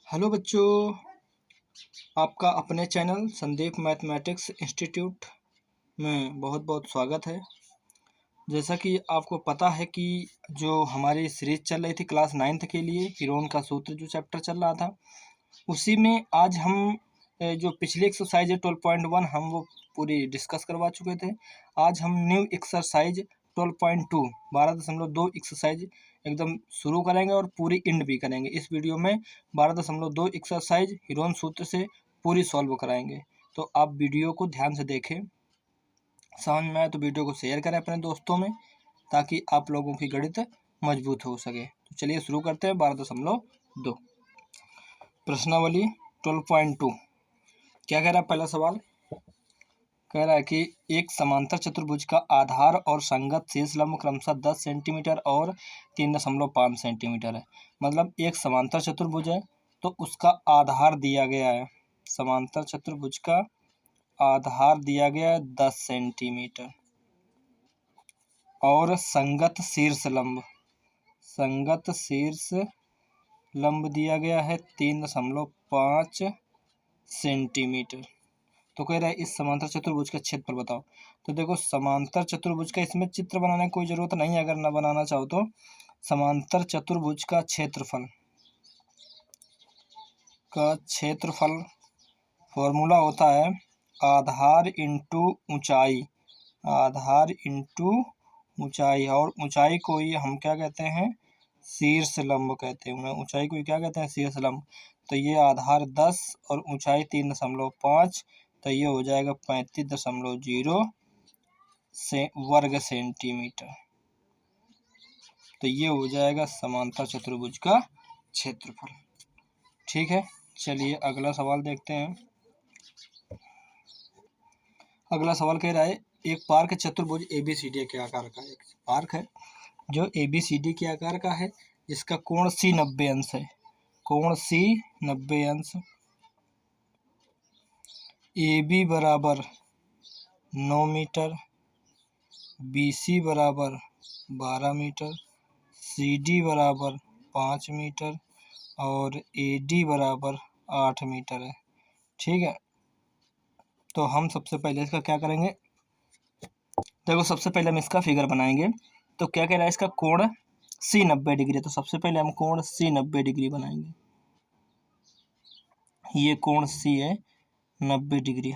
Hello बच्चों, आपका अपने चैनल संदीप मैथमेटिक्स इंस्टीट्यूट में बहुत बहुत स्वागत है। जैसा कि आपको पता है कि जो हमारी सीरीज चल रही थी क्लास 9th के लिए हीरोन का सूत्र जो चैप्टर चल रहा था, उसी में आज हम जो पिछली एक्सरसाइज है 12.1 हम वो पूरी डिस्कस करवा चुके थे। आज हम न्यू एक्सरसाइज 12.2 12.2 एक्सरसाइज एकदम शुरू करेंगे और पूरी एंड भी करेंगे। इस वीडियो में 12.2 एक्सरसाइज हीरोन सूत्र से पूरी सॉल्व कराएंगे। तो आप वीडियो को ध्यान से देखें, समझ में आए तो वीडियो को शेयर करें अपने दोस्तों में, ताकि आप लोगों की गणित मजबूत हो सके। तो चलिए शुरू करते हैं 12.2 प्रश्नावली 12.2। क्या कह रहा है पहला सवाल? कह रहा है कि एक समांतर चतुर्भुज का आधार और संगत शीर्ष लंब क्रमशः 10 सेंटीमीटर और 3.5 सेंटीमीटर है। मतलब एक समांतर चतुर्भुज है तो उसका आधार दिया गया है, समांतर चतुर्भुज का आधार दिया गया है 10 सेंटीमीटर और संगत शीर्ष लंब दिया गया है 3.5 सेंटीमीटर। तो कह रहा है इस समांतर चतुर्भुज का क्षेत्रफल बताओ। तो देखो, समांतर चतुर्भुज का इसमें चित्र बनाने की कोई जरूरत नहीं है, अगर ना बनाना चाहो तो। समांतर चतुर्भुज का क्षेत्रफल फॉर्मूला होता है आधार इंटू ऊंचाई, और ऊंचाई को ही हम क्या कहते हैं? शीर्ष लंब कहते हैं। ऊंचाई को क्या कहते हैं? शीर्ष लंब। तो ये आधार 10 और ऊंचाई 3.5, तो ये हो जाएगा 35.0 वर्ग सेंटीमीटर। तो ये हो जाएगा समांतर चतुर्भुज का क्षेत्रफल। ठीक है, चलिए अगला सवाल देखते हैं। अगला सवाल कह रहा है एक पार्क चतुर्भुज ABCD के आकार का, एक पार्क है जो ABCD के आकार का है, जिसका कोण C 90 अंश है। कोण C 90 अंश। AB बराबर 9 मीटर, BC बराबर 12 मीटर, CD बराबर 5 मीटर और AD बराबर 8 मीटर है। ठीक है, तो हम सबसे पहले इसका क्या करेंगे? देखो, सबसे पहले हम इसका फिगर बनाएंगे। तो क्या कह रहा है? इसका कोण C 90 डिग्री है, तो सबसे पहले हम कोण C 90 डिग्री बनाएंगे। ये कोण C है 90 डिग्री।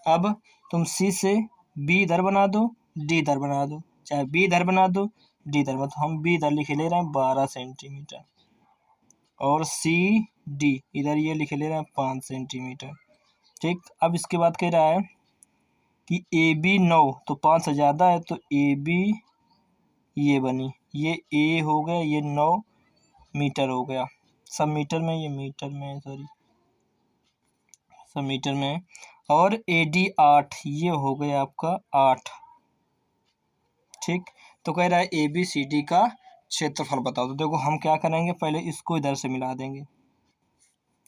अब तुम C से B इधर बना दो, D इधर बना दो, चाहे B इधर बना दो, D इधर बना दो। हम B इधर लिखे ले रहे हैं 12 सेंटीमीटर और CD इधर ये लिखे ले रहे हैं 5 सेंटीमीटर। ठीक, अब इसके बाद कह रहा है कि AB 9, तो 5 से ज़्यादा है, तो AB ये बनी, ये A हो गया, ये 9 मीटर हो गया। सब मीटर में, ये मीटर में, सॉरी सब मीटर में। और AD 8, ये हो गया आपका 8। ठीक, तो कह रहा है ABCD का क्षेत्रफल बताओ। तो देखो, हम क्या करेंगे? पहले इसको इधर से मिला देंगे।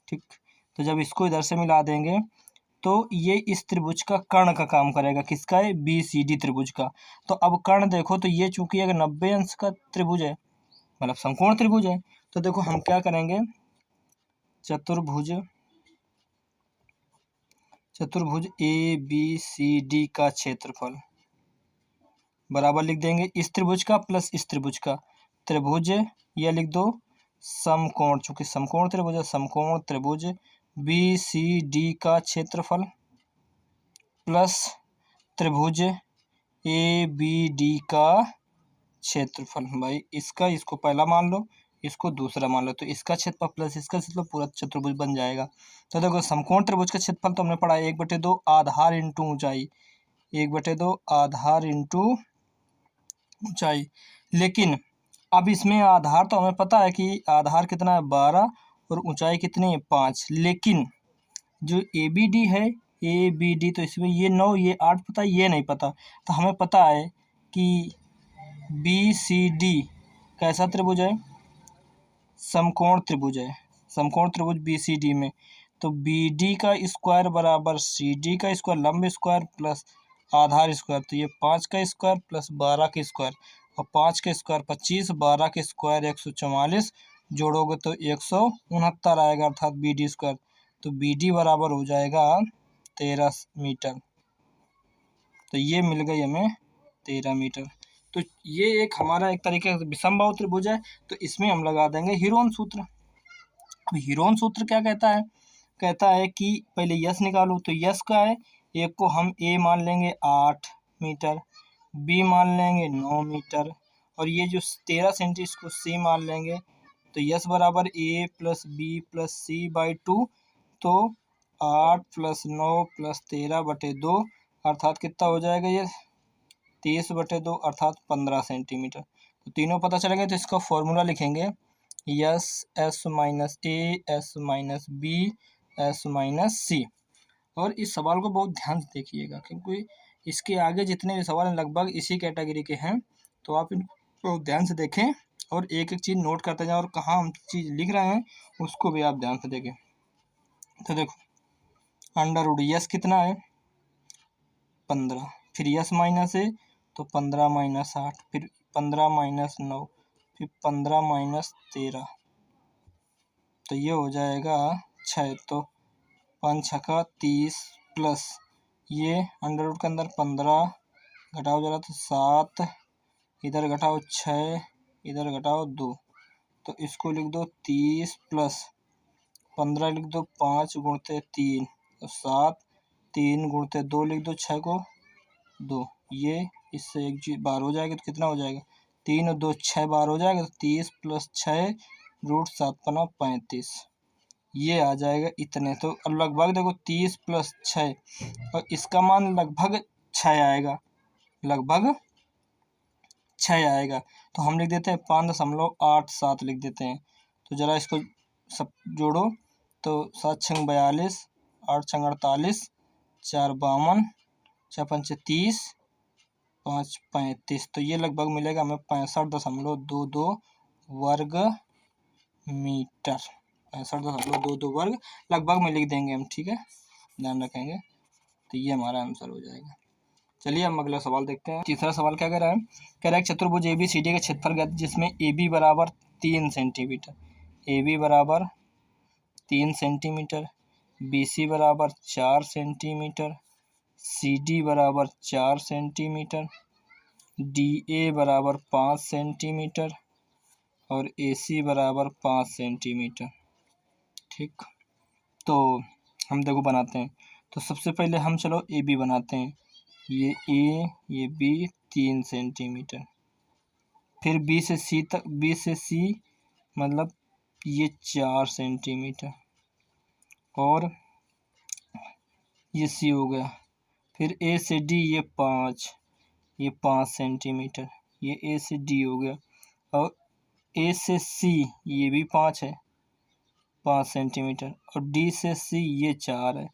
ठीक, तो जब इसको इधर से मिला देंगे तो ये इस त्रिभुज का कर्ण का काम करेगा। किसका है? BCD त्रिभुज का। तो अब कर्ण देखो, तो ये चूंकि अगर 90 अंश का त्रिभुज है, मतलब समकोण त्रिभुज है, तो देखो हम क्या करेंगे? चतुर्भुज ABCD का क्षेत्रफल बराबर लिख देंगे इस त्रिभुज का प्लस इस त्रिभुज का। त्रिभुज यह लिख दो समकोण, चूंकि समकोण त्रिभुज है, समकोण त्रिभुज BCD का क्षेत्रफल प्लस त्रिभुज ABD का क्षेत्रफल। भाई इसको पहला मान लो, इसको दूसरा मान लो, तो इसका क्षेत्रफल प्लस इसका क्षेत्रफल पूरा चतुर्भुज बन जाएगा। तो देखो, समकोण त्रिभुज का क्षेत्रफल तो हमने पढ़ा 1/2 आधार इंटू ऊंचाई, 1/2 आधार इंटू ऊंचाई। लेकिन अब इसमें आधार तो हमें पता है कि आधार कितना है 12 और ऊंचाई कितनी है 5, लेकिन जो ABD है ABD, तो इसमें ये 9 ये 8 पता है, ये नहीं पता। तो हमें पता है कि BCD कैसा त्रिभुज है? समकोण त्रिभुज है। समकोण त्रिभुज BCD में, तो BD का स्क्वायर बराबर CD का स्क्वायर, लंब स्क्वायर प्लस आधार स्क्वायर। तो ये 5 का स्क्वायर प्लस 12 का स्क्वायर, और 5 का स्क्वायर 25, 12 का स्क्वायर 144 जोड़ोगे तो 169 आएगा, अर्थात BD स्क्वायर। तो BD बराबर हो जाएगा 13 मीटर। तो ये मिल गई हमें 13 मीटर। तो ये एक हमारा एक तरीके से विषमबाहु त्रिभुज है। तो इसमें हम लगा देंगे हीरोन सूत्र। अब हीरोन सूत्र क्या कहता है? कहता है कि पहले यस निकालो। तो यस का है, एक को हम ए मान लेंगे 8 मीटर, बी मान लेंगे 9 मीटर, और ये जो 13 सेंटी इसको सी मान लेंगे। तो यस बराबर A plus B plus C by 2। तो 8 प्लस 9 प्लस 13/2 अर्थात कितना हो जाएगा ये 30/2 अर्थात 15 सेंटीमीटर। तो तीनों पता चल गए। तो इसका फॉर्मूला लिखेंगे S S minus A S minus B S minus C. और इस सवाल को बहुत ध्यान से देखिएगा, क्योंकि इसके आगे जितने भी सवाल हैं लगभग इसी कैटेगरी के हैं। तो आप इनको ध्यान से देखें और एक एक चीज़ नोट करते जाएं, और कहाँ हम चीज़ लिख रहे हैं उसको भी आप ध्यान से देखें। तो देखो अंडर रूट यस कितना है 15, फिर यस माइनस है तो 15 माइनस 8, फिर 15 माइनस 9, फिर 15 माइनस 13, तो ये हो जाएगा 6। तो 5 छक्का 30 प्लस ये अंडर रूट के अंदर 15 घटाओ जरा तो 7, इधर घटाओ 6, इधर घटाओ 2, तो इसको लिख दो 30 प्लस 15 लिख दो 5 गुणते 3 तो 7, 3 गुणते 2 लिख दो 6 को 2, ये इससे एक चीज बार हो जाएगा। तो कितना हो जाएगा 3 और 2 6 बार हो जाएगा। तो 30 प्लस 6 रूट 7 पना 35, ये आ जाएगा इतने। तो लगभग देखो 30 प्लस 6 और इसका मान लगभग 6 आएगा, लगभग 6 आएगा। तो हम लिख देते हैं 5.87 लिख देते हैं। तो ज़रा इसको सब जोड़ो। तो 7 छंग 42, 8 छंग 48, 4 52, 6 पंचे 30, 5 35। तो ये लगभग मिलेगा हमें 65.22 वर्ग मीटर। 65.22 वर्ग लगभग में लिख देंगे हम, ठीक है, ध्यान रखेंगे। तो ये हमारा आंसर हो जाएगा। चलिए हम अगला सवाल देखते हैं। तीसरा सवाल क्या कह रहा है? कह रहा है चतुर्भुज ABCD का क्षेत्रफल ज्ञात जिसमें AB बराबर 3 सेंटीमीटर, AB बराबर 3 सेंटीमीटर, BC बराबर 4 सेंटीमीटर, CD बराबर 4 सेंटीमीटर, DA बराबर 5 सेंटीमीटर और AC बराबर 5 सेंटीमीटर। ठीक, तो हम देखो बनाते हैं। तो सबसे पहले हम चलो AB बनाते हैं। ये A ये B 3 सेंटीमीटर, फिर B से C तक, B से C मतलब ये 4 सेंटीमीटर, और ये C हो गया। फिर A से D ये 5 सेंटीमीटर, ये A से D हो गया। और A से C ये भी 5 है, 5 सेंटीमीटर, और D से C ये 4 है,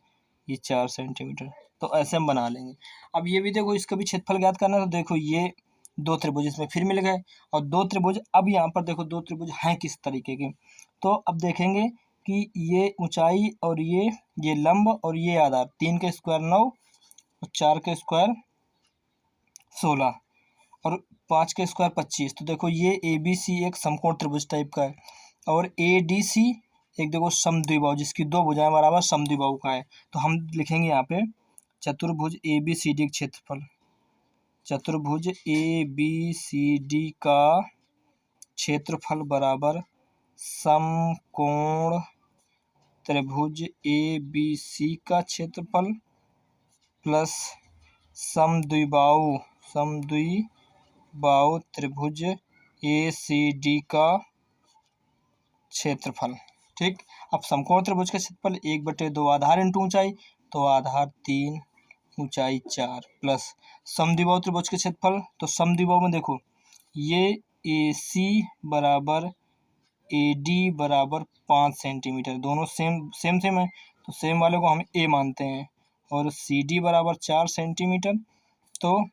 ये 4 सेंटीमीटर। तो ऐसे हम बना लेंगे। अब ये भी देखो इसका भी क्षेत्रफल ज्ञात करना है। तो देखो ये 2 त्रिभुज इसमें फिर मिल गए, और 2 त्रिभुज। अब यहाँ पर देखो 2 त्रिभुज हैं किस तरीके के। तो अब देखेंगे कि ये ऊंचाई और ये लंब और ये आधार, 3 के स्क्वायर 9 और 4 के स्क्वायर 16 और 5 के स्क्वायर 25। तो देखो ये ABC एक समकोण त्रिभुज टाइप का है, और ADC एक देखो समद्विबाहु जिसकी 2 भुजाएं बराबर समद्विबाहु का है। तो हम लिखेंगे यहाँ पे चतुर्भुज ABCD क्षेत्रफल, चतुर्भुज ABCD का क्षेत्रफल बराबर समकोण त्रिभुज ABC का क्षेत्रफल प्लस समद्विबाहु त्रिभुज ACD का क्षेत्रफल। ठीक, अब समकोण त्रिभुज का क्षेत्रफल 1/2 आधार इंटू ऊंचाई, तो आधार 3 ऊंचाई 4 प्लस समद्विबाहु त्रिभुज के क्षेत्रफल। तो समद्विबाहु में देखो ये AC बराबर AD बराबर 5 सेंटीमीटर, दोनों सेम है। तो सेम वाले को हम A मानते हैं, और CD बराबर 4 सेंटीमीटर, तो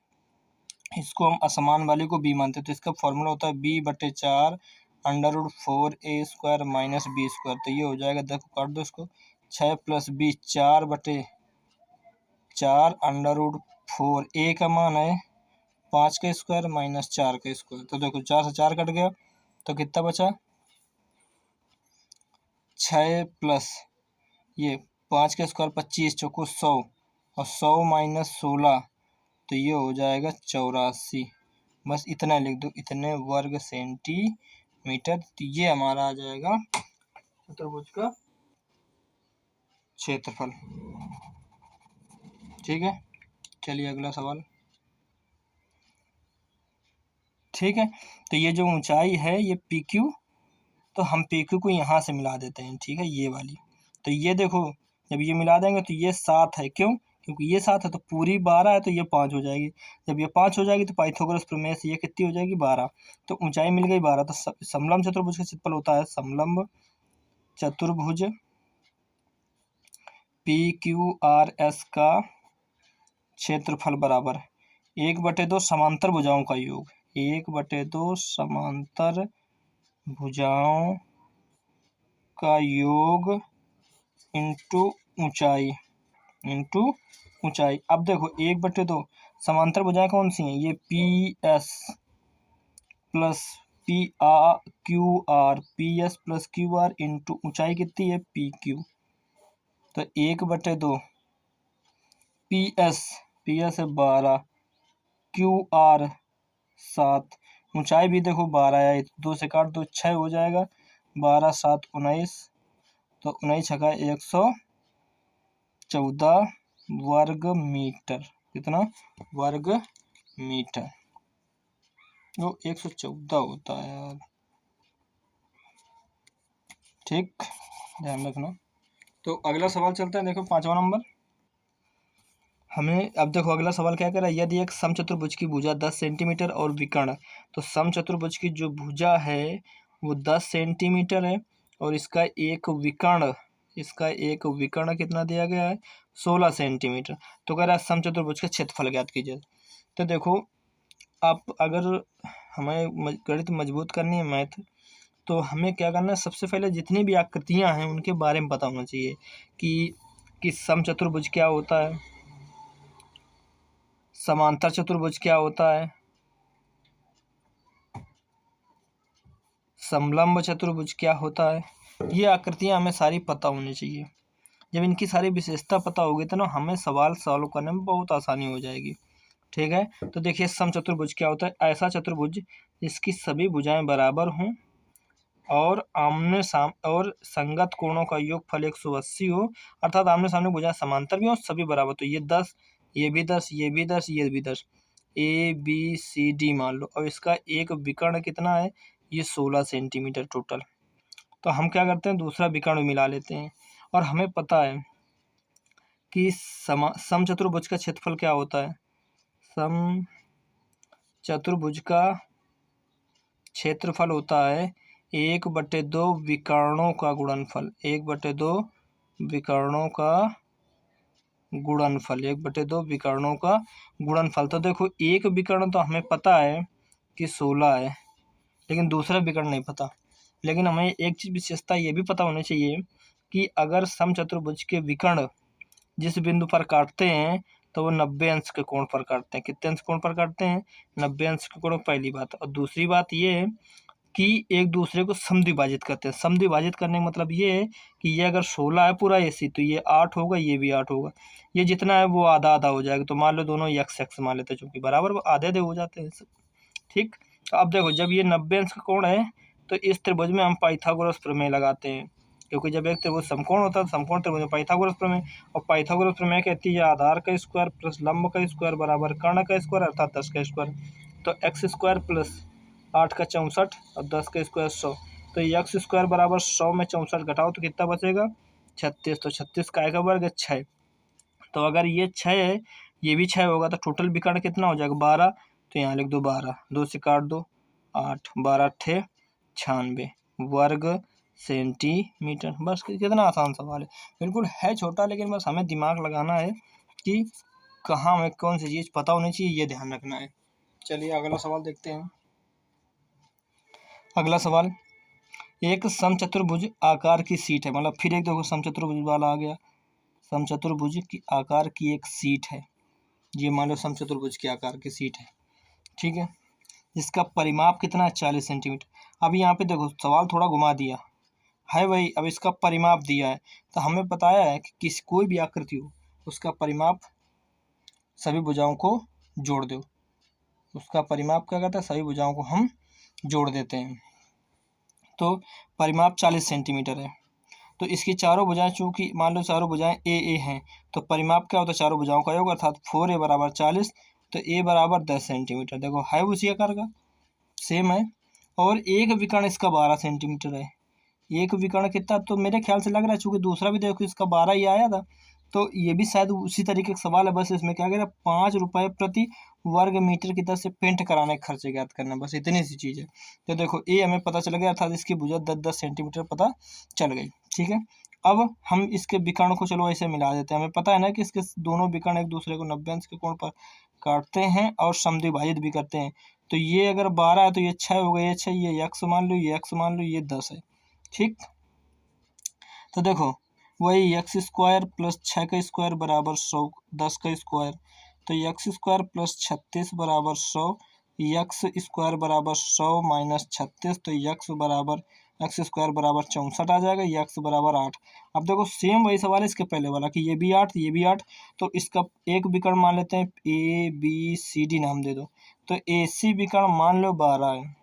इसको हम असमान वाले को B मानते हैं। तो इसका फॉर्मूला होता है B/4 under root 4A² minus B²। तो ये हो जाएगा, देखो काट दो इसको, 6 + B 4/4 अंडर रूट 4, A का मान है 5 का स्क्वायर माइनस 4 का स्क्वायर। तो देखो 4 से 4 कट गया, तो कितना बचा 6 प्लस ये 5 का स्क्वायर 25 चौको 100 और 100 माइनस 16 तो ये हो जाएगा 84। बस इतना लिख दो, इतने वर्ग सेंटीमीटर। तो ये हमारा आ जाएगा चतुर्भुज का क्षेत्रफल। ठीक है, चलिए अगला सवाल। ठीक है, तो ये जो ऊंचाई है ये पी क्यू, तो हम पी क्यू को यहाँ से मिला देते हैं। ठीक है, ये वाली, तो ये देखो जब ये मिला देंगे तो ये 7 है। क्यों? क्योंकि ये 7 है तो पूरी 12 है, तो ये 5 हो जाएगी। जब ये 5 हो जाएगी तो पाइथागोरस प्रमेय से ये कितनी हो जाएगी? 12। तो ऊंचाई मिल गई 12। तो समलंब चतुर्भुज का क्षेत्रफल होता है, समलंब चतुर्भुज पी क्यू आर एस का क्षेत्रफल बराबर 1/2 समांतर भुजाओं का योग। 1/2 समांतर भुजाओं का योग इंटू ऊंचाई, इंटू ऊंचाई। अब देखो 1/2 समांतर भुजाएं कौन सी हैं? ये P S plus P R Q R, P S plus Q R into ऊंचाई कितनी है? P Q. तो 1/2 पी एस है 12, क्यू आर 7, ऊंचाई भी देखो 12 है, 2 से काट दो 6 हो जाएगा, 12 7 19, तो 19 छका 114 वर्ग मीटर। कितना वर्ग मीटर? वो 114 होता है यार। ठीक, ध्यान रखना। तो अगला सवाल चलता है, देखो 5वां नंबर। हमें अब देखो अगला सवाल क्या कर रहा है, यदि एक समचतुर्भुज की भुजा 10 सेंटीमीटर और विकर्ण, तो समचतुर्भुज की जो भुजा है वो 10 सेंटीमीटर है और इसका एक विकर्ण कितना दिया गया है? 16 सेंटीमीटर। तो कह रहा है समचतुर्भुज का क्षेत्रफल ज्ञात कीजिए। तो देखो आप अगर हमें गणित मजबूत करनी है, मैथ, तो हमें क्या करना है, सबसे पहले जितनी भी आकृतियां हैं उनके बारे में पता होना चाहिए कि समचतुर्भुज क्या होता है, समांतर चतुर्भुज क्या होता है, समलंब चतुर्भुज क्या होता है। ये आकृतियां हमें सारी पता होनी चाहिए। जब इनकी सारी विशेषता पता होगी तो ना हमें सवाल सॉल्व करने में बहुत आसानी हो जाएगी। ठीक है, तो देखिए समचतुर्भुज क्या होता है? ऐसा चतुर्भुज जिसकी सभी भुजाएं बराबर हों और आमने सामने और संगत कोणों का योगफल 180 हो, अर्थात आमने सामने भुजाएं समांतर भी हो, सभी बराबर। तो ये 10, ये भी 10, ये भी 10, ये भी 10, ए बी सी डी मान लो, और इसका एक विकर्ण कितना है? ये 16 सेंटीमीटर टोटल। तो हम क्या करते हैं, दूसरा विकर्ण मिला लेते हैं। और हमें पता है कि समचतुर्भुज का क्षेत्रफल क्या होता है? समचतुर्भुज का क्षेत्रफल होता है 1/2 विकर्णों का गुणनफल। 1/2 विकर्णों का गुणनफल, 1/2 विकर्णों का गुणनफल। तो देखो एक विकर्ण तो हमें पता है कि 16 है, लेकिन दूसरा विकर्ण नहीं पता। लेकिन हमें एक चीज विशेषता ये भी पता होनी चाहिए कि अगर समचतुर्भुज के विकर्ण जिस बिंदु पर काटते हैं तो वो 90 अंश के कोण पर काटते हैं। कितने अंश कोण पर काटते हैं? 90 अंश के कोण। पहली बात। और दूसरी बात ये है कि एक दूसरे को समद्विभाजित करते हैं। समद्विभाजित करने का मतलब ये है कि ये अगर 16 है पूरा एसी, तो ये 8 होगा, ये भी 8 होगा। ये जितना है वो आधा आधा हो जाएगा। तो मान लो दोनों x x मान लेते हैं, चूंकि बराबर वो आधे आधे हो जाते हैं सब। ठीक, अब देखो जब ये 90 अंश का कोण है तो इस त्रिभुज में हम पाइथागोरस प्रमेय लगाते हैं, क्योंकि जब एक त्रिभुज समकोण होता है तो समकोण त्रिभुज में पाइथागोरस प्रमेय। और पाइथागोरस प्रमेय कहती है आधार का स्क्वायर प्लस लंब का स्क्वायर बराबर कर्ण का स्क्वायर अर्थात 10 का स्क्वायर। तो एक्स स्क्वायर प्लस 8 का 64 और 10 का स्क्वायर 100। तो एक्स स्क्वायर बराबर 100 में 64 घटाओ तो कितना बचेगा? 36। तो 36 काय का वर्ग है? 6। तो अगर ये 6 है, ये भी 6 होगा, तो टोटल विकर्ण कितना हो जाएगा? 12। तो यहाँ लिख दो 12, 2 से काट दो 8, 12 × 96 वर्ग सेंटीमीटर। बस कितना आसान सवाल है, बिल्कुल है छोटा, लेकिन बस हमें दिमाग लगाना है कि कहाँ हमें कौन सी चीज़ पता होनी चाहिए, ये ध्यान रखना है। चलिए अगला सवाल देखते हैं। अगला सवाल, एक समचतुर्भुज आकार की सीट है, मतलब फिर एक देखो समचतुर्भुज वाला आ गया। समचतुर्भुज की आकार की एक सीट है, ये मान लो समचतुर्भुज के आकार की सीट है। ठीक है, इसका परिमाप कितना है? 40 सेंटीमीटर। अब यहाँ पे देखो सवाल थोड़ा घुमा दिया। है वही। अब इसका परिमाप दिया है तो हमें बताया है कि कोई भी आकृति हो उसका परिमाप सभी भुजाओं को जोड़ दो। उसका परिमाप क्या कहता है, सभी भुजाओं को हम जोड़ देते हैं। तो परिमाप 40 सेंटीमीटर है। तो इसकी चारों भुजाएं, चूंकि मान लो चारों भुजाएं ए हैं, तो परिमाप क्या होता है, चारों भुजाओं का योग, अर्थात 4a बराबर 40, तो a बराबर 10 सेंटीमीटर। देखो है उसी आकार का, सेम है। और एक विकर्ण इसका 12 सेंटीमीटर है। एक विकर्ण कितना, तो मेरे ख्याल से लग रहा है चूंकि दूसरा भी देखो इसका 12 ही आया था, तो ये भी शायद उसी तरीके का सवाल है। बस इसमें क्या कह रहा है, 5 रुपये प्रति वर्ग मीटर की दर से पेंट कराने का खर्चे ज्ञात करना, बस इतनी सी चीज़ है। तो देखो ए हमें पता चल गया, अर्थात इसकी भुजा 10-10 सेंटीमीटर पता चल गई। ठीक है, अब हम इसके विकर्ण को चलो ऐसे मिला देते हैं। हमें पता है ना कि इसके दोनों विकर्ण एक दूसरे को 90 अंश के कोण पर काटते हैं और समद्विभाजित भी करते हैं। तो ये अगर 12 है तो ये 6 हो गया, ये 6, ये x मान लो, ये x मान लो, ये 10 है। ठीक, तो देखो वही एक्स स्क्वायर प्लस 6 का स्क्वायर बराबर 100, 10 का स्क्वायर, तो एक्स स्क्वायर प्लस 36 बराबर 100, एक्स स्क्वायर बराबर 100 माइनस 36, तो एक्स स्क्वायर बराबर 64 आ जाएगा, एक्स बराबर 8। अब देखो सेम वही सवाल है इसके पहले वाला कि ये भी 8, ये भी 8, तो इसका एक विकर्ण मान लेते हैं, ए बी सी डी नाम दे दो। तो ए सी विकर्ण मान लो 12 है,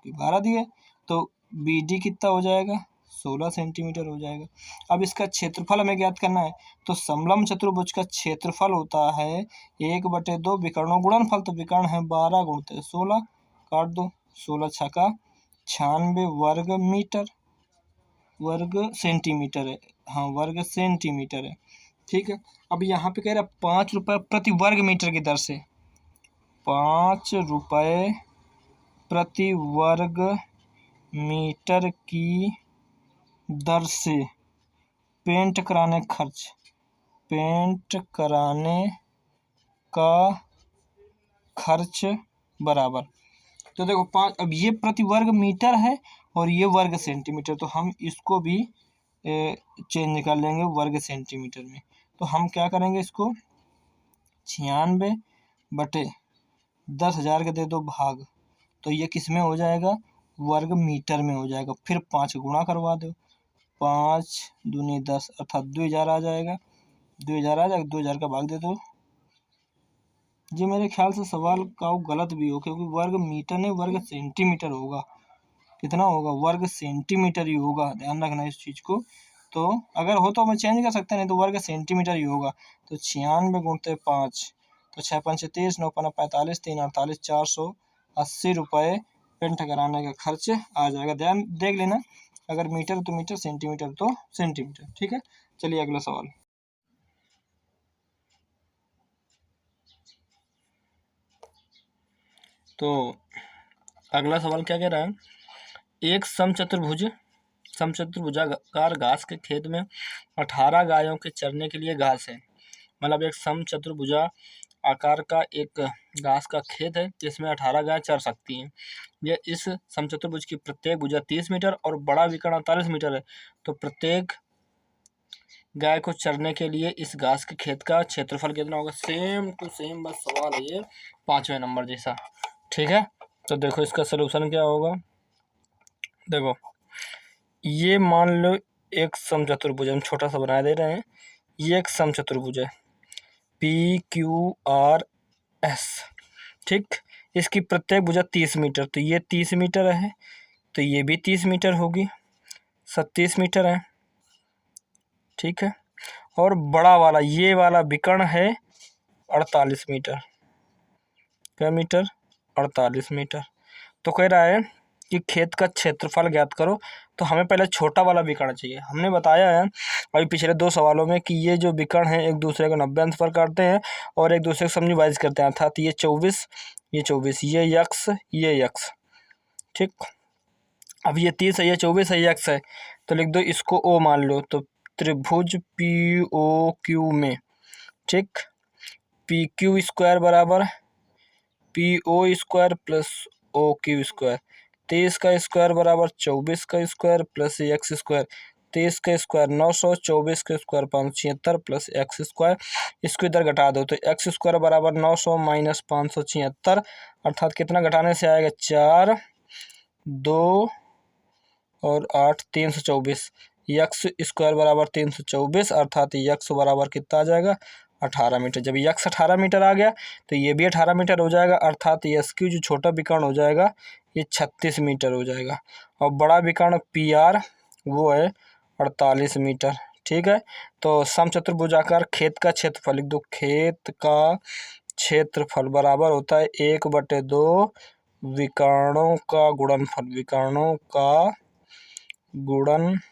12 दिए, तो बी डी कितना हो जाएगा, 16 सेंटीमीटर हो जाएगा। अब इसका क्षेत्रफल हमें ज्ञात करना है, तो समलंब चतुर्भुज का क्षेत्रफल होता है 1/2 विकर्णों गुणनफल। तो विकर्ण है 12 गुणित 16, काट दो, 16 छक्का 96 वर्ग सेंटीमीटर है। हाँ, वर्ग सेंटीमीटर है। ठीक है, अब यहाँ पे कह रहा है 5 रुपये प्रति वर्ग मीटर की दर से, 5 रुपये प्रति वर्ग मीटर की दर से पेंट कराने का खर्च बराबर। तो देखो 5, अब ये प्रति वर्ग मीटर है और ये वर्ग सेंटीमीटर, तो हम इसको भी चेंज कर लेंगे वर्ग सेंटीमीटर में। तो हम क्या करेंगे, इसको 96/10,000 के दे दो भाग, तो ये किस में हो जाएगा, वर्ग मीटर में हो जाएगा। फिर 5 गुणा करवा दो, 5 दूनी 10 अर्थात 2000 आ जाएगा, 2000 आ जाएगा, 2000 का भाग दे दो। ये मेरे ख्याल से सवाल का गलत भी हो, क्योंकि वर्ग मीटर नहीं वर्ग सेंटीमीटर होगा। कितना होगा, वर्ग सेंटीमीटर ही होगा, ध्यान रखना इस चीज़ को। तो अगर हो तो मैं चेंज कर सकते, नहीं तो वर्ग सेंटीमीटर ही होगा। तो 96 गुणते 5, तो 6 5 30, 9 5 45, 3 48, 480 रुपये पेंट कराने का खर्च आ जाएगा। ध्यान देख लेना, अगर मीटर तो मीटर, सेंटीमीटर तो सेंटीमीटर। ठीक है, चलिए अगला सवाल। तो अगला सवाल क्या कह रहा है, एक समचतुर्भुजाकार घास के खेत में 18 गायों के चरने के लिए घास है। मतलब एक समचतुर्भुजा आकार का एक घास का खेत है जिसमें 18 गाय चर सकती हैं। यह इस समचतुर्भुज की प्रत्येक भुजा 30 मीटर और बड़ा विकर्ण 48 मीटर है। तो प्रत्येक गाय को चरने के लिए इस घास के खेत का क्षेत्रफल कितना होगा। सेम टू सेम बस सवाल है ये 5वें नंबर जैसा। ठीक है, तो देखो इसका सलूशन क्या होगा। देखो ये मान लो एक समचतुर्भुज हम छोटा सा बना दे रहे हैं। ये एक समचतुर्भुज है PQRS। ठीक, इसकी प्रत्येक भुजा 30 मीटर, तो ये 30 मीटर है, तो ये भी 30 मीटर होगी, 37 मीटर है। ठीक है, और बड़ा वाला ये वाला विकर्ण है 48 मीटर। क्या मीटर, 48 मीटर। तो कह रहा है कि खेत का क्षेत्रफल ज्ञात करो। तो हमें पहले छोटा वाला विकर्ण चाहिए। हमने बताया है अभी पिछले 2 सवालों में कि ये जो विकर्ण है एक दूसरे को 90 अंश पर काटते हैं और एक दूसरे को समद्विभाजित करते हैं, अर्थात ये 24, ये 24, ये यक्स, ये यक्स। ठीक, अब ये 30 है, ये 24 है, यक्स है, तो लिख दो इसको ओ मान लो। तो त्रिभुज POQ में, ठीक, PQ स्क्वायर बराबर PO square plus OQ square, 23 का स्क्वायर बराबर 24 का स्क्वायर प्लस एक्स स्क्वायर, 23 का स्क्वायर 900, 24 का स्क्वायर 576 प्लस एक्स स्क्वायर। इसको इधर घटा दो, तो एक्स स्क्वायर बराबर 900 माइनस 576, अर्थात कितना घटाने से आएगा 4, 2 और 8 324, यक्स स्क्वायर बराबर 324, अर्थात यक्स बराबर कितना आ जाएगा 18 मीटर। जब यक्स 18 मीटर आ गया तो ये भी 18 मीटर हो जाएगा, अर्थात यस क्यू जो छोटा विकर्ण हो जाएगा ये 36 मीटर हो जाएगा, और बड़ा विकर्ण पी आर वो है 48 मीटर। ठीक है, तो समचतुर्भुजाकार खेत का क्षेत्रफल लिख दो। खेत का क्षेत्रफल बराबर होता है 1/2 विकर्णों का गुणनफल, विकर्णों का गुणनफल।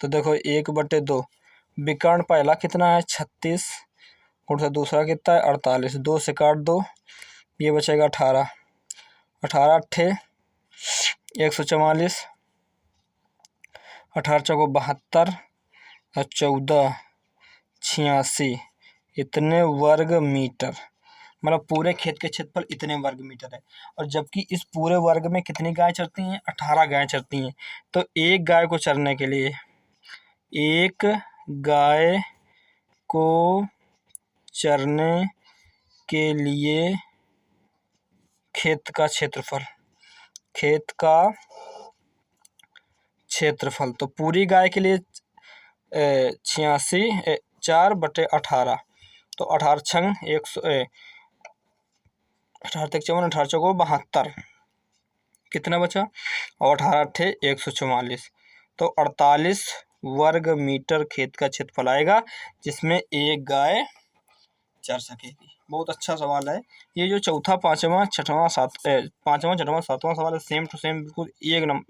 तो देखो 1/2, विकर्ण पहला कितना है 36, और से दूसरा कितना है 48, 2 से काट दो, ये बचेगा 18, 18 अट्ठे 144, 18 चौको 72 और 14 86, इतने वर्ग मीटर, मतलब पूरे खेत के क्षेत्रफल इतने वर्ग मीटर है। और जबकि इस पूरे वर्ग में कितनी गाय चरती हैं 18 गाय चरती हैं, तो एक गाय को चरने के लिए, एक गाय को चरने के लिए खेत का क्षेत्रफल, खेत का क्षेत्रफल, तो पूरी गाय के लिए 86 4/18, तो 18 छंग 100, 18 तक 54, 18 चौको 72, कितना बचा, और 18 अट्ठे 144, तो 48 वर्ग मीटर खेत का क्षेत्रफल आएगा, जिसमें एक गाय चर सकेगी। बहुत अच्छा सवाल है ये। जो चौथा पांचवा छठवां सातवां सवाल है, सेम टू सेम, बिल्कुल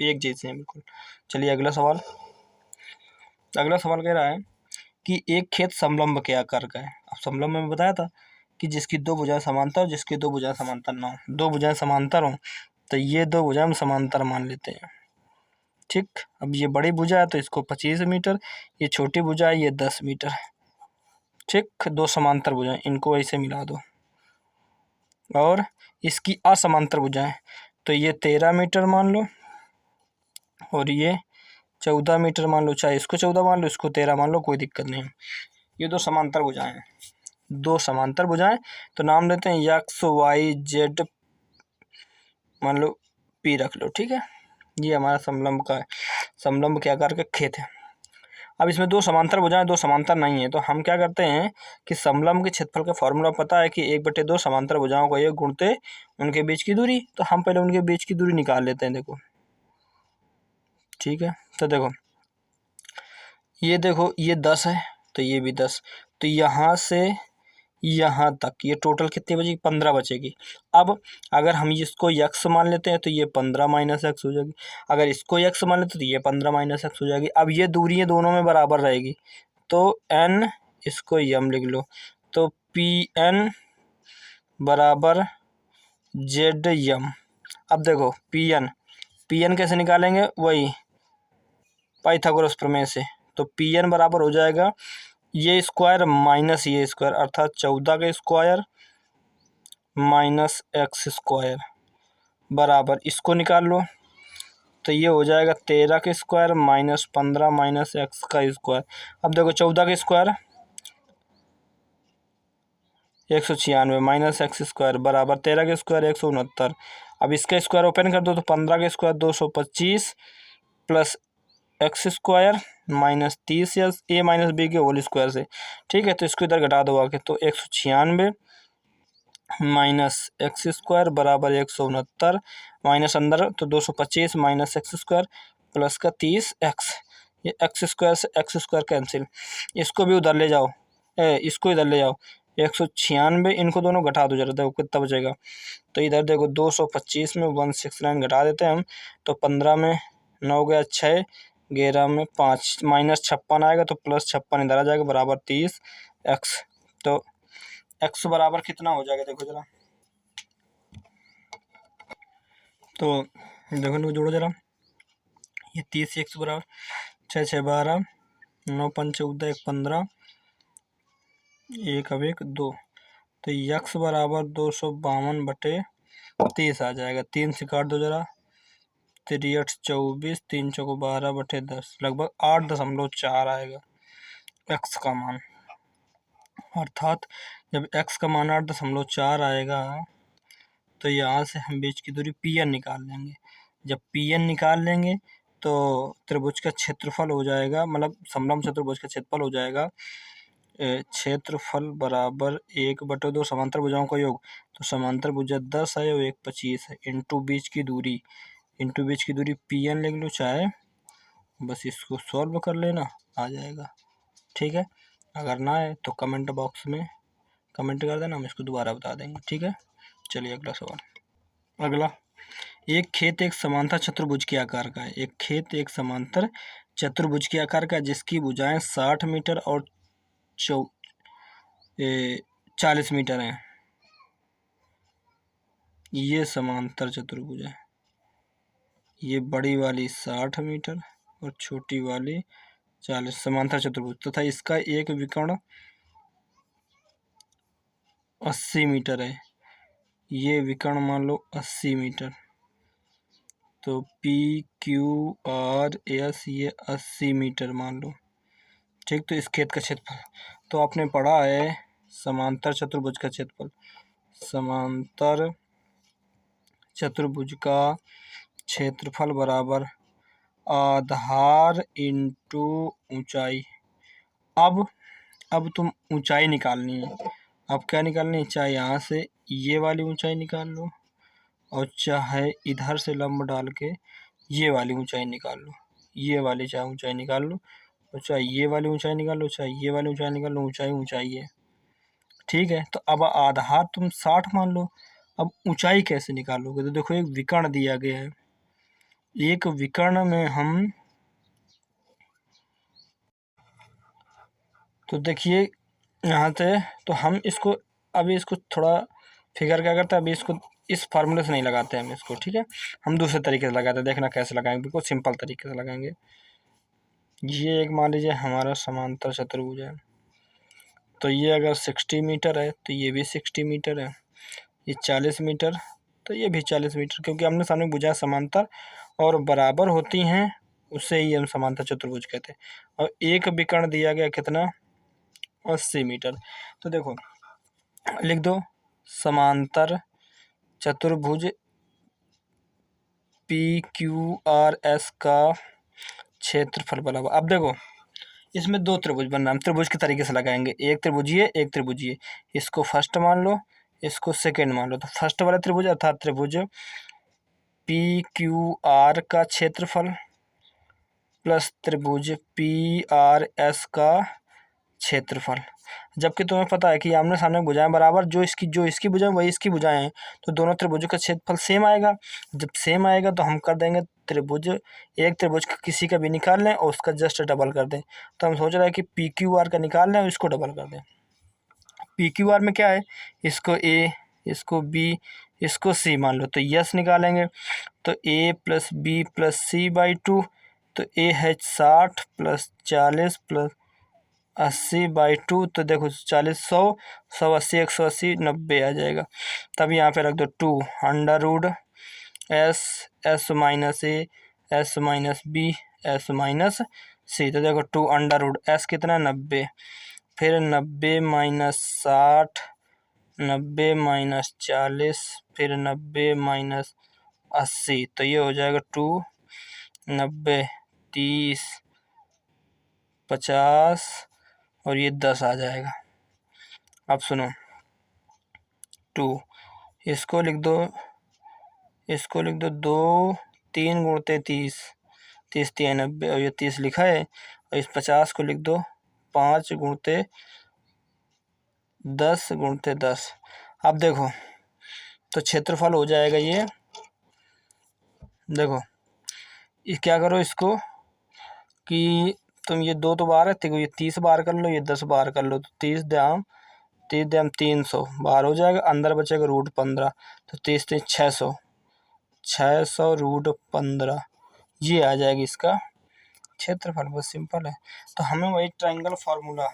एक जैसे हैं बिल्कुल। चलिए अगला सवाल। अगला सवाल कह रहा है कि एक खेत समलंब के आकार का है। अब समलंब में बताया था कि जिसकी दो भुजाएं समांतर और जिसकी दो भुजाएं समांतर ना हो, दो भुजाएं समांतर हो तो ये दो भुजाएं हम समांतर मान लेते हैं। ठीक, अब ये बड़ी भुजा है तो इसको 25 मीटर, ये छोटी भुजा है ये 10 मीटर। ठीक, दो समांतर भुजाएं, इनको ऐसे मिला दो, और इसकी असमांतर भुजाएं, तो ये 13 मीटर मान लो और ये 14 मीटर मान लो, चाहे इसको 14 मान लो इसको 13 मान लो, कोई दिक्कत नहीं। ये दो समांतर भुजाएं हैं, दो समांतर भुजाएं, तो नाम देते हैं एक्स वाई जेड, मान लो पी रख लो। ठीक है, ये हमारा समलंब का है, समलंब के आकार का खेत है। अब इसमें दो समांतर भुजाएं, दो समांतर नहीं है, तो हम क्या करते हैं कि समलंब के क्षेत्रफल का फॉर्मूला पता है कि 1/2 समांतर भुजाओं को 1 गुणते उनके बीच की दूरी, तो हम पहले उनके बीच की दूरी निकाल लेते हैं। देखो ठीक है, तो देखो ये 10 है, तो ये भी 10, तो यहाँ से यहाँ तक ये टोटल कितनी बचेगी 15 बचेगी। अब अगर हम इसको यक्स मान लेते हैं तो ये 15 माइनस एक्स हो जाएगी, अगर इसको यक्स मान लेते हैं तो ये 15 माइनस एक्स हो जाएगी। अब ये दूरी दोनों में बराबर रहेगी, तो एन इसको यम लिख लो, तो पी एन बराबर जेड यम। अब देखो पी एन कैसे निकालेंगे, वही पाइथागोरस प्रमेय से, तो पी एन बराबर हो जाएगा ये स्क्वायर माइनस ये स्क्वायर, अर्थात 14 का स्क्वायर माइनस एक्स स्क्वायर बराबर, इसको निकाल लो तो ये हो जाएगा 13 का स्क्वायर माइनस 15 माइनस एक्स का स्क्वायर। अब देखो 14 का स्क्वायर 196 माइनस एक्स स्क्वायर बराबर 13 का स्क्वायर 169। अब इसका स्क्वायर ओपन कर दो तो 15 का square 225 plus x square minus 30 या ए माइनस बी के होल स्क्वायर से। ठीक है, तो इसको इधर घटा दो आके, तो 196 माइनस एक्स स्क्वायर बराबर 169, माइनस अंदर तो 225 माइनस एक्स स्क्वायर प्लस का 30 एक्स, ये एक्स स्क्वायर से एक्स स्क्वायर कैंसिल, इसको भी उधर ले जाओ, इसको इधर ले जाओ 196, इनको दोनों घटा दो जरा, देखो कितना बचेगा, तो इधर देखो 225 में 169 घटा देते हैं हम, तो 15 में 9 गया 6, 11 में 5 माइनस 56 आएगा, तो प्लस 56 इधर आ जाएगा बराबर 30 एक्स। तो एक्स बराबर कितना हो जाएगा देखो जरा, तो देखो इनको जोड़ो जरा, ये 30 एक्स बराबर 6 6 12 9 5 14 1 15 1 अब 1 2, तो यक्स बराबर 252/30 आ जाएगा। 3 से काट दो जरा, 3 8 24, 3 चौको 12/10, लगभग 8.4 आएगा एक्स का मान। अर्थात जब एक्स का मान 8.4 आएगा तो यहाँ से हम बीच की दूरी पी एन निकाल लेंगे। जब पी एन निकाल लेंगे तो त्रिभुज का क्षेत्रफल हो जाएगा, मतलब समलंब चतुर्भुज का क्षेत्रफल हो जाएगा क्षेत्रफल बराबर 1/2 समांतर भुजाओं का योग। तो समांतर भुजा 10 है और एक 25 है, इंटू बीच की दूरी पी एन लिख लो चाहे, बस इसको सॉल्व कर लेना, आ जाएगा। ठीक है, अगर ना आए तो कमेंट बॉक्स में कमेंट कर देना, हम इसको दोबारा बता देंगे। ठीक है, चलिए अगला सवाल। अगला, एक खेत एक समांतर चतुर्भुज के आकार का है। एक खेत एक समांतर चतुर्भुज के आकार का जिसकी भुजाएं 60 मीटर और 40 मीटर हैं। ये समांतर चतुर्भुज है, ये बड़ी वाली 60 मीटर और छोटी वाली 40, समांतर चतुर्भुज तथा इसका एक विकर्ण 80 मीटर है। ये विकर्ण मान लो 80 मीटर, तो पी क्यू आर एस ये 80 मीटर मान लो। ठीक, तो इस खेत का क्षेत्रफल तो आपने पढ़ा है समांतर चतुर्भुज का क्षेत्रफल, समांतर चतुर्भुज का क्षेत्रफल बराबर आधार इंटू ऊंचाई। अब तुम ऊंचाई निकालनी है। अब क्या निकालनी है, चाहे यहाँ से ये वाली ऊंचाई निकाल लो और चाहे इधर से लंब डाल के ये वाली ऊंचाई निकाल लो, ये वाली चाहे ऊंचाई निकाल लो और चाहे ये वाली ऊंचाई निकाल लो, चाहे ये वाली ऊंचाई निकाल लो, ऊंचाई है। ठीक है, तो अब आधार तुम 60 मान लो। अब ऊंचाई कैसे निकालोगे, तो देखो एक विकर्ण दिया गया है, एक विकर्ण में हम, तो देखिए यहाँ से, तो हम इसको अभी इसको थोड़ा फिगर क्या करते हैं, अभी इसको इस फार्मूले से नहीं लगाते हैं हम इसको। ठीक है, हम दूसरे तरीके से लगाते हैं, देखना कैसे लगाएंगे, बिल्कुल सिंपल तरीके से लगाएंगे। ये एक मान लीजिए हमारा समांतर चतुर्भुज है, तो ये अगर 60 मीटर है तो ये भी 60 मीटर है, ये 40 मीटर तो ये भी 40 मीटर, क्योंकि हमने सामने भुजाएं समांतर और बराबर होती हैं, उससे ही हम समांतर चतुर्भुज कहते हैं। और एक विकर्ण दिया गया कितना, 80 मीटर। तो देखो लिख दो समांतर चतुर्भुज पी क्यू आर एस का क्षेत्रफल बराबर, अब देखो इसमें दो त्रिभुज बनना, हम त्रिभुज के तरीके से लगाएंगे, एक त्रिभुजीय एक त्रिभुजीय। इसको फर्स्ट मान लो, इसको सेकेंड मान लो। तो फर्स्ट वाला त्रिभुज अर्थात त्रिभुज पी क्यू आर का क्षेत्रफल प्लस त्रिभुज पी आर एस का क्षेत्रफल। जबकि तुम्हें पता है कि आमने सामने भुजाएं बराबर, जो इसकी भुजाएं वही इसकी भुजाएं हैं, तो दोनों त्रिभुजों का क्षेत्रफल सेम आएगा। जब सेम आएगा तो हम कर देंगे त्रिभुज, एक त्रिभुज का किसी का भी निकाल लें और उसका जस्ट डबल कर दें। तो हम सोच रहे हैं कि पी क्यू आर का निकाल लें और इसको डबल कर दें। पी क्यू आर में क्या है, इसको ए, इसको बी, इसको सी मान लो, तो यस निकालेंगे तो A plus B plus C by 2, तो ए है 60 प्लस 40 प्लस 80 बाई 2, तो देखो 40 100 180 180 90 आ जाएगा। तब यहाँ पे रख दो 2 under root S, S minus A, S minus B, S minus C. तो देखो 2 अंडर रूड एस कितना 90, फिर 90 माइनस 60, 90 माइनस 40, फिर 90 माइनस 80, तो ये हो जाएगा 2 90 30 50 और ये 10 आ जाएगा। अब सुनो 2, इसको लिख दो 2 3 गुणते 30, 30 3 90 और ये 30 लिखा है, और इस 50 को लिख दो 5 गुणते 10 गुणते 10। अब देखो तो क्षेत्रफल हो जाएगा ये, देखो ये क्या करो इसको कि तुम ये 2 तो बाहर है, तो ये 30 बार कर लो, ये 10 बार कर लो, तो 30 दाम 300 बाहर हो जाएगा, अंदर बचेगा रूट 15, तो 30 3 600 रूट 15, ये आ जाएगी इसका क्षेत्रफल। बहुत सिंपल है। तो हमें वही ट्रायंगल फार्मूला,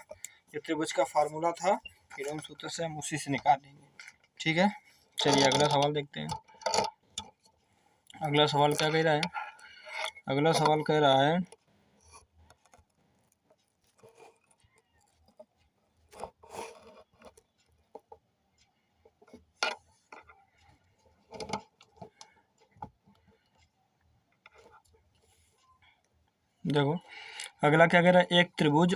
जो त्रिभुज का फार्मूला था, फिर हम सूत्र से हम उसी से निकालेंगे। ठीक है, चलिए अगला सवाल देखते हैं। अगला सवाल क्या कह रहा है, अगला सवाल कह रहा है देखो अगला क्या कह रहा है, एक त्रिभुज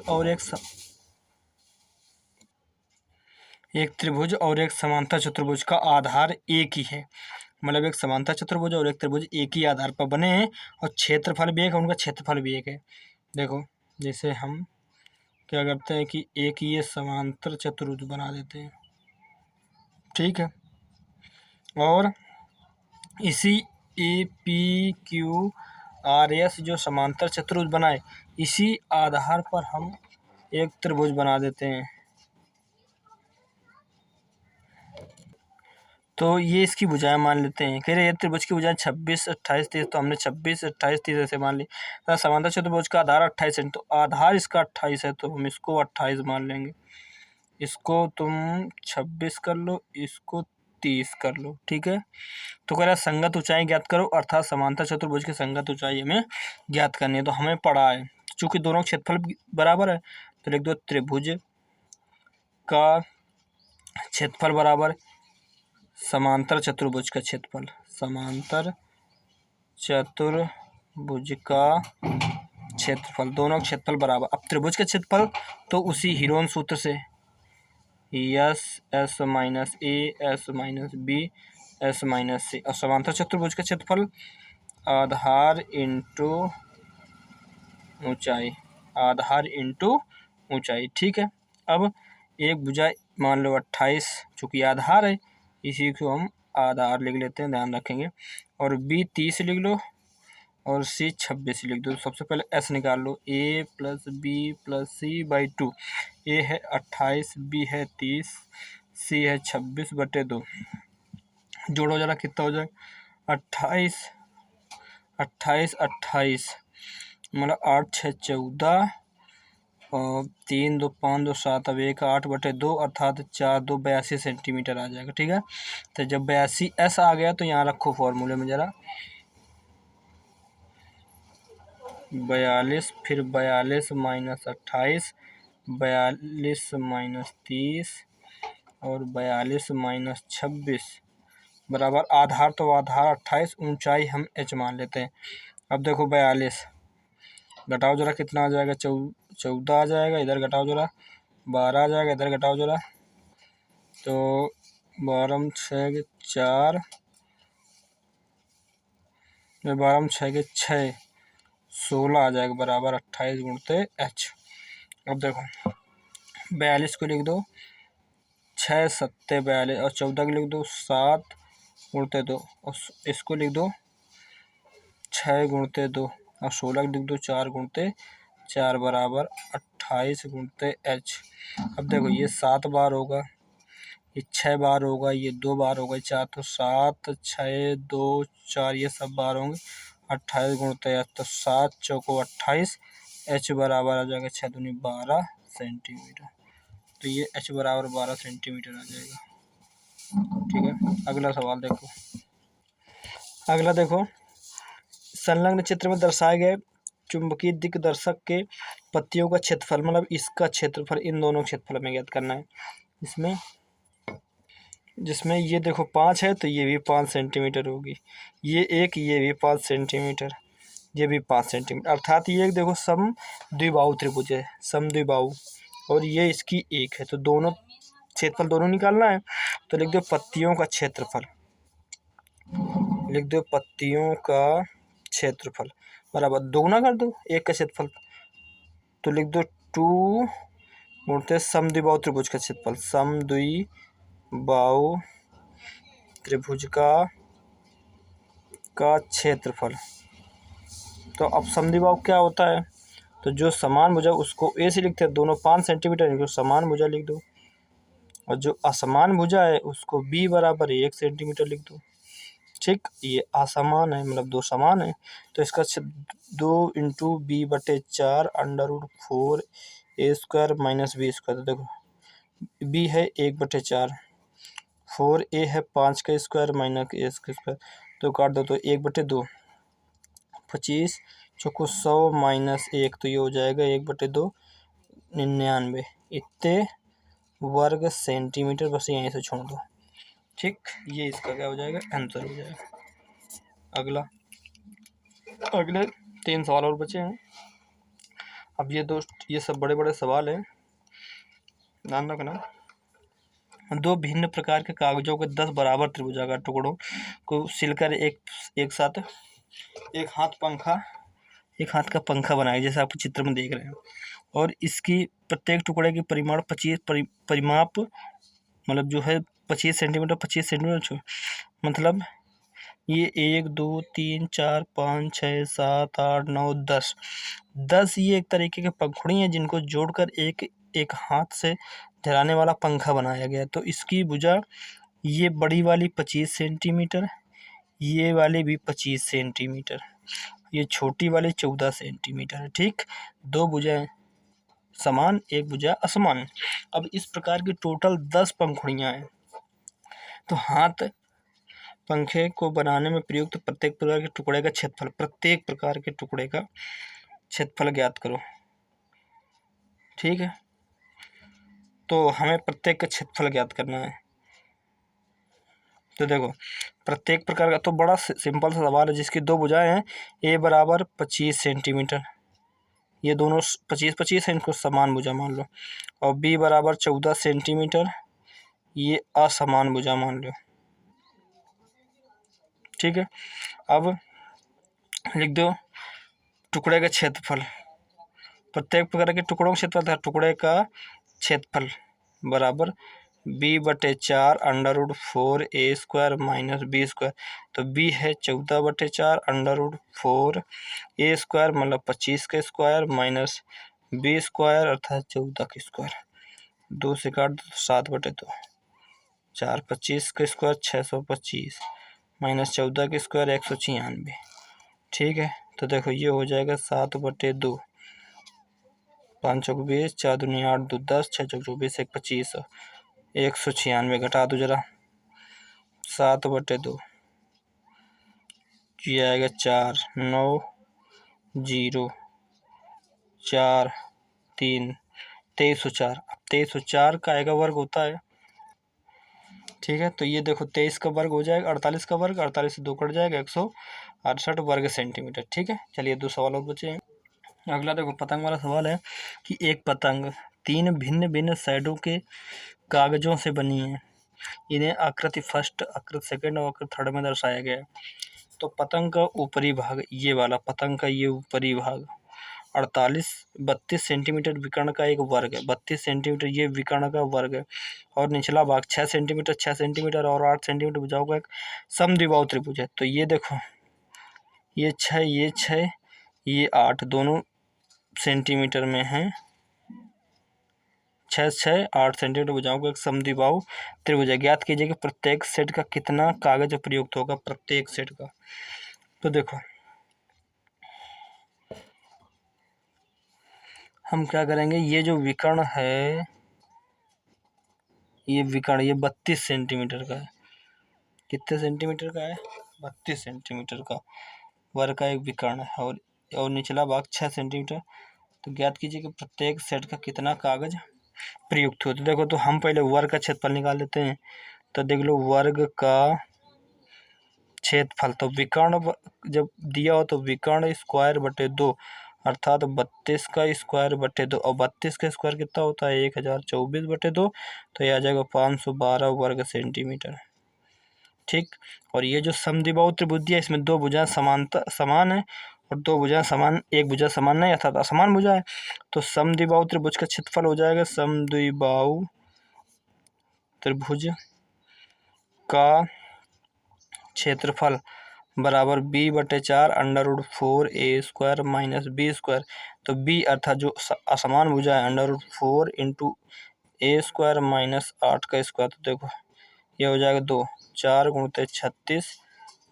और एक समांतर चतुर्भुज का आधार एक ही है। मतलब एक समांतर चतुर्भुज और एक त्रिभुज एक ही आधार पर बने हैं और क्षेत्रफल भी एक है, उनका क्षेत्रफल भी एक है। देखो जैसे हम क्या करते हैं कि एक ये समांतर चतुर्भुज बना देते हैं, ठीक है, और इसी A P Q R S जो समांतर चतुर्भुज बनाए, इसी आधार पर हम एक त्रिभुज बना देते हैं। तो ये इसकी भुजाएं मान लेते हैं। कह रहे हैं त्रिभुज की भुजाएं 26, 28, 30, तो हमने 26, 28, 30 ऐसे मान ली। समांतर चतुर्भुज का आधार 28 है, तो आधार इसका 28 है, तो हम इसको 28 मान लेंगे। इसको तुम 26 कर लो, इसको 30 कर लो, ठीक है। तो कह रहा है संगत ऊंचाई ज्ञात करो, अर्थात समांतर चतुर्भुज की संगत ऊंचाई हमें ज्ञात करनी है। तो हमें पड़ा है चूंकि दोनों क्षेत्रफल बराबर है, तो लिख दो त्रिभुज का क्षेत्रफल बराबर समांतर चतुर्भुज का क्षेत्रफल, समांतर चतुर्भुज का क्षेत्रफल, दोनों क्षेत्रफल बराबर। अब त्रिभुज का क्षेत्रफल तो उसी हीरोन सूत्र से S S minus A S minus B S minus C, और समांतर चतुर्भुज का क्षेत्रफल आधार इंटू ऊंचाई, आधार इंटू ऊंचाई, ठीक है। अब एक भुजा मान लो 28, चूंकि आधार है इसी को हम आधार लिख लेते हैं, ध्यान रखेंगे। और बी 30 लिख लो और सी 26 लिख दो। सबसे पहले एस निकाल लो, A plus B plus C by 2। A है 28, बी है 30, सी है 26/2। जोड़ो जरा कितना हो जाए, 28 28 28, मतलब 8 6 14 और 3 2 5 2 7, अब 1 8/2, अर्थात 4 2 82 सेंटीमीटर आ जाएगा, ठीक है। तो जब 82 एस आ गया तो यहाँ रखो फॉर्मूले में जरा 42, फिर 42 माइनस 28, 42 माइनस 30 और 42 माइनस 26 बराबर आधार, तो आधार 28, ऊंचाई हम एच मान लेते हैं। अब देखो 42 घटाओ जरा कितना आ जाएगा, 14 आ जाएगा, इधर घटाओ जरा 12 आ जाएगा, इधर घटाओ जरा, तो 12 6 के 4, 12 6 के 6, 16 आ जाएगा बराबर 28 गुणते एच। अब देखो 42 को लिख दो 6 7 42 और 14 को लिख दो 7 गुणते 2, और इसको लिख दो 6 गुणते 2 और 16 को लिख दो 4 गुणते 4 बराबर 28 गुणते एच। अब देखो ये 7 बार होगा, ये 6 बार होगा, ये 2 बार होगा, 4 तो 7 6 2 4 ये सब बार होंगे, 28 गुणते एच, तो 7 चौको 28, एच बराबर आ जाएगा 6 दूनी 12 सेंटीमीटर। तो ये एच बराबर 12 सेंटीमीटर आ जाएगा, ठीक है। अगला सवाल देखो, अगला देखो संलग्न चित्र में दर्शाए गए चुंबकीय दिक्दर्शक के पत्तियों का क्षेत्रफल, मतलब इसका क्षेत्रफल, इन दोनों क्षेत्रफल में ज्ञात करना है। जिसमें ये देखो 5 है तो ये भी 5 सेंटीमीटर होगी, ये भी 5 सेंटीमीटर, ये भी 5 सेंटीमीटर, अर्थात ये एक देखो सम द्विबाहु त्रिभुज है, सम द्विबाहु, और ये इसकी एक है, तो दोनों क्षेत्रफल दोनों निकालना है। तो लिख दो पत्तियों का क्षेत्रफल, लिख दो पत्तियों का क्षेत्रफल बराबर दोगुना कर दो एक का क्षेत्रफल, तो लिख दो 2 गुणित समद्विबाहु त्रिभुज का क्षेत्रफल, समद्विबाहु त्रिभुज का क्षेत्रफल। तो अब समद्विबाहु क्या होता है, तो जो समान भुजा उसको ए से लिखते हैं, दोनों 5 सेंटीमीटर, इनको समान भुजा लिख दो, और जो असमान भुजा है उसको बी बराबर 1 सेंटीमीटर लिख दो, ठीक। ये असमान है, मतलब दो समान है, तो इसका 2 इंटू बी बटे 4 √4 ए स्क्वायर माइनस बी स्क्वायर। तो देखो बी है 1/4, 4 ए है 5 का स्क्वायर माइनस ए स्क्वायर, तो काट दो, तो 1/2, 25 चौको 100 माइनस 1, तो ये हो जाएगा 1/2 99, इतने वर्ग सेंटीमीटर, बस यहीं से छोड़ दो, ठीक। ये इसका क्या हो जाएगा, आंसर हो जाएगा। अगले 3 सवाल और बचे हैं। अब ये दोस्त, ये सब बड़े बड़े सवाल हैं, ध्यान रखना। दो भिन्न प्रकार के कागजों के 10 बराबर त्रिभुजाकार टुकड़ों को सिलकर एक साथ एक हाथ का पंखा बनाया, जैसे आप चित्र में देख रहे हैं। और इसकी प्रत्येक टुकड़े की परिमाण 25 परिमाप मतलब जो है 25 सेंटीमीटर 25 सेंटीमीटर, मतलब ये 1 2 3 4 5 6 7 8 9 10 ये एक तरीके के पंखुड़ी हैं जिनको जोड़कर एक हाथ से चलाने वाला पंखा बनाया गया। तो इसकी भुजा ये बड़ी वाली 25 सेंटीमीटर, ये वाली भी 25 सेंटीमीटर, ये छोटी वाली 14 सेंटीमीटर है। ठीक, दो भुजाएं समान, एक भुजा असमान। अब इस प्रकार की टोटल 10 पंखुड़ियां हैं। तो हाथ पंखे को बनाने में प्रयुक्त प्रत्येक प्रकार के टुकड़े का क्षेत्रफल, प्रत्येक प्रकार के टुकड़े का क्षेत्रफल ज्ञात करो। ठीक है, तो हमें प्रत्येक का क्षेत्रफल ज्ञात करना है। तो देखो, प्रत्येक प्रकार का तो बड़ा सिंपल सा सवाल है, जिसकी दो भुजाएं हैं, ए बराबर 25 सेंटीमीटर, ये दोनों 25-25 है, इनको समान भुजा मान लो। और बी बराबर 14 सेंटीमीटर, ये असमान भुजा मान लो। ठीक है, अब लिख दो टुकड़े का क्षेत्रफल, प्रत्येक प्रकार के टुकड़ों का क्षेत्रफल था, टुकड़े का क्षेत्रफल बराबर b/4 √4 a² माइनस b²। तो b है 14/4 √4 a² मतलब 25 का स्क्वायर माइनस b² अर्थात 14 का स्क्वायर। 2 से काट दो 7/2, 4 25 का स्क्वायर 625 माइनस 14 का स्क्वायर 196। ठीक है, तो देखो ये हो जाएगा 7/2, 5 चौक 20, 4 दूनी 8, 2 10, 6 चौक 24, 1 25, 196 घटा दो जरा, 7/2 ये आएगा 4 9 0 4 3 2304। अब 2304 का आएगा वर्ग होता है। ठीक है, तो ये देखो 23 का वर्ग हो जाएगा 48 का वर्ग, 48 से 2 कट जाएगा 168 वर्ग सेंटीमीटर। ठीक है, चलिए 2 सवाल और बचे हैं। अगला देखो पतंग वाला सवाल है कि एक पतंग 3 भिन्न भिन्न साइडों के कागजों से बनी है, इन्हें आकृति फर्स्ट, आकृति सेकंड और आकृति थर्ड में दर्शाया गया है। तो पतंग का ऊपरी भाग, ये वाला पतंग का ये ऊपरी भाग 32 सेंटीमीटर विकर्ण का एक वर्ग है, 32 सेंटीमीटर ये विकर्ण का वर्ग है। और निचला भाग 6 सेंटीमीटर और 8 सेंटीमीटर भुजाओं का एक समद्विबाहु त्रिभुज है। तो ये देखो, ये 6 ये 8 दोनों सेंटीमीटर में है, 6 8 सेंटीमीटर भुजाओं का एक समद्विबाहु त्रिभुज है। ज्ञात कीजिए कि प्रत्येक सेट का कितना कागज प्रयुक्त होगा, प्रत्येक सेट का। तो देखो हम क्या करेंगे, ये जो विकर्ण है, ये विकर्ण ये 32 सेंटीमीटर का है। कितने सेंटीमीटर का है? 32 सेंटीमीटर का वर्ग का एक विकर्ण है। और निचला भाग 6 सेंटीमीटर। तो ज्ञात कीजिए कि प्रत्येक सेट का कितना कागज प्रयुक्त हो। तो देखो, तो हम पहले वर्ग का क्षेत्रफल निकाल लेते हैं। तो देख लो, वर्ग का क्षेत्रफल, तो विकर्ण जब दिया हो तो विकर्ण स्क्वायर बटे 2 अर्थात 32 का स्क्वायर बटे 2, और 32 का स्क्वायर कितना होता है 1024/2, तो यह आ जाएगा 512 वर्ग सेंटीमीटर। ठीक, और ये जो समद्विबाहु त्रिभुज है, इसमें दो भुजाएं समान है और दो भुजाएं समान, एक भुजा समान नहीं अर्थात असमान भुजा है। तो समद्विबाहु त्रिभुज का क्षेत्रफल हो जाएगा, समद्विबाहु त्रिभुज का क्षेत्रफल बराबर b/4 √4 a² माइनस b²। तो b अर्थात जो असमान भुजा है √4 इंटू a² माइनस 8 का स्क्वायर। तो देखो ये हो जाएगा 2, 4 × 36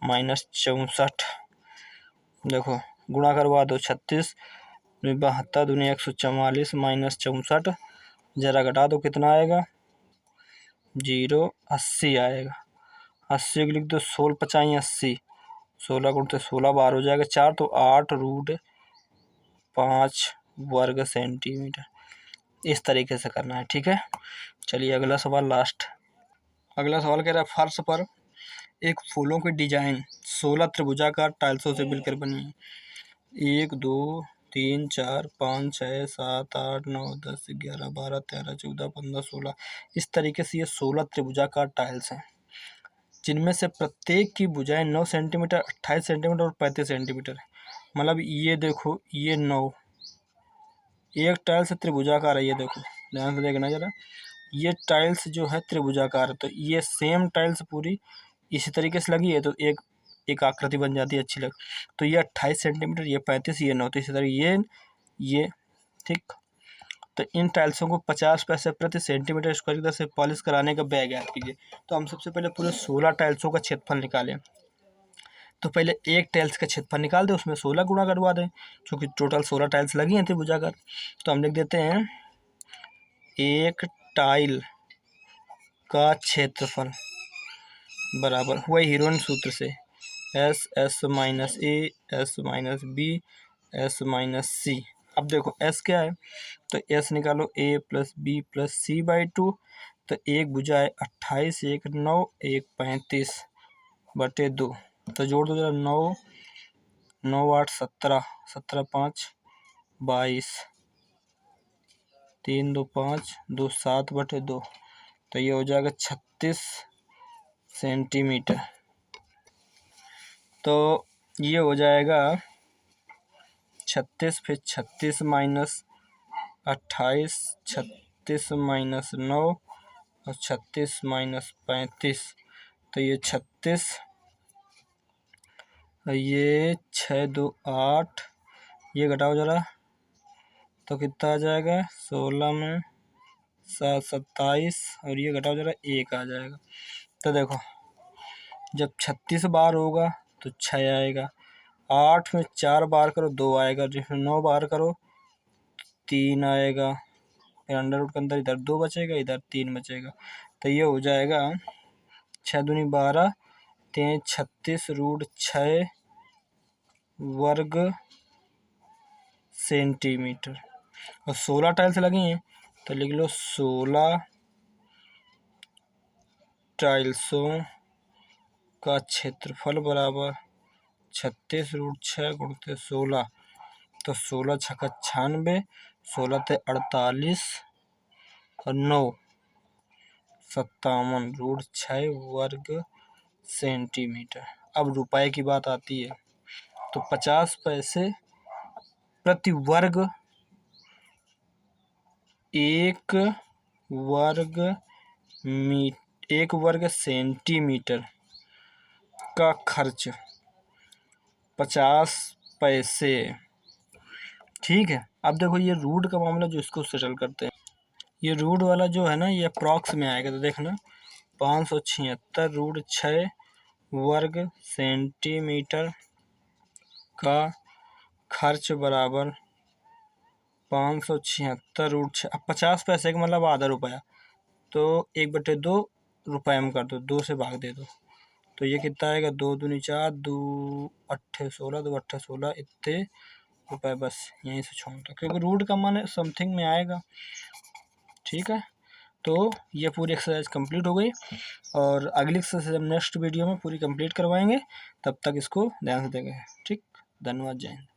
माइनस 64। देखो गुणा करवा दो, 36 72 दूनी 144 माइनस 64, जरा घटा दो कितना आएगा 0 80 आएगा। 80 लिख दो, 16 × 5 = 80, 16 × 16 बार हो जाएगा 4, तो 8√5 वर्ग सेंटीमीटर। इस तरीके से करना है। ठीक है, चलिए अगला सवाल लास्ट। अगला सवाल कह रहा है, फर्श पर एक फूलों की डिजाइन 16 त्रिभुजाकार टाइल्सों से मिलकर बनी है। 1 2 3 4 5 6 7 8 9 10 11 12 13 14 15 16 इस तरीके से ये 16 त्रिभुजाकार टाइल्स हैं, जिनमें से प्रत्येक की भुजाएं 9 सेंटीमीटर, 28 सेंटीमीटर और 35 सेंटीमीटर है। मतलब ये देखो, ये 9 एक टाइल्स त्रिभुजाकार है। ये देखो, ध्यान से देखना जरा, ये टाइल्स जो है त्रिभुजाकार है, तो ये सेम टाइल्स पूरी इसी तरीके से लगी है, तो एक आकृति बन जाती है अच्छी लग। तो ये 28 सेंटीमीटर, ये 35, ये 9, तो इसी तरह ये ठीक। तो इन टाइल्सों को 50 पैसे प्रति सेंटीमीटर स्क्वायर की दर से पॉलिश कराने का व्यय ज्ञात कीजिए। तो हम सबसे पहले पूरे 16 टाइल्सों का क्षेत्रफल निकालें। तो पहले एक टाइल्स का क्षेत्रफल निकाल दें, उसमें 16 गुणा करवा दें, क्योंकि टोटल 16 टाइल्स लगी हैं त्रिभुजाकार। तो हम लिख देते हैं एक टाइल का क्षेत्रफल बराबर, वही हीरोइन सूत्र से, S minus A, S minus B, S minus C. अब देखो एस क्या है, तो एस निकालो, A plus B plus C by 2। तो एक भुजा है 28, एक 9, एक 35 बटे 2। तो जोड़ दो जरा, 9 9 8 17, 17 5 22, 3 2 5 2 7 बटे 2। तो ये हो जाएगा 36 सेंटीमीटर। तो ये हो जाएगा 36, फिर 36 माइनस 28, 36 माइनस 9 और 36 माइनस 35। तो ये 36, ये 6 2 8, ये घटाओ जरा, तो कितना आ जाएगा, 16 में 7 27, और ये घटाओ जरा, 1 आ जाएगा। तो देखो, जब 36 बार होगा तो 6 आएगा, 8 में 4 बार करो 2 आएगा, जिसमें 9 बार करो 3 आएगा, फिर अंडर रूट के अंदर इधर 2 बचेगा, इधर 3 बचेगा। तो ये हो जाएगा 6 दूनी 12, 3 36 रूट 6 वर्ग सेंटीमीटर। और 16 टाइल्स लगी हैं, तो लिख लो 16 टाइल्सों का क्षेत्रफल बराबर 36 रूट 6 गुणित 16। तो 16 छक्का 96, 16 ते 48 और 9 57 रूट 6 वर्ग सेंटीमीटर। अब रुपए की बात आती है, तो 50 पैसे प्रति वर्ग, एक वर्ग सेंटीमीटर का खर्च 50 पैसे। ठीक है। अब देखो ये रूट का मामला जो, इसको सेटल करते हैं। ये रूट वाला जो है ना, ये अप्रॉक्स में आएगा, तो देखना 576 रूट 6 वर्ग सेंटीमीटर का खर्च बराबर 576 रूट 6। अब 50 पैसे का मतलब आधा रुपया, तो 1/2 रुपये में कर दो, 2 से भाग दे दो। तो ये कितना आएगा, 2 दूनी 4, 2 8 16, 2 8 16, इतने रुपये। बस यहीं से छोड़ दो, क्योंकि रूट का मान समथिंग में आएगा। ठीक है। तो ये पूरी एक्सरसाइज कंप्लीट हो गई, और अगली एक्सरसाइज हम नेक्स्ट वीडियो में पूरी कंप्लीट करवाएंगे। तब तक इसको ध्यान से देखें। ठीक, धन्यवाद, जय हिंद।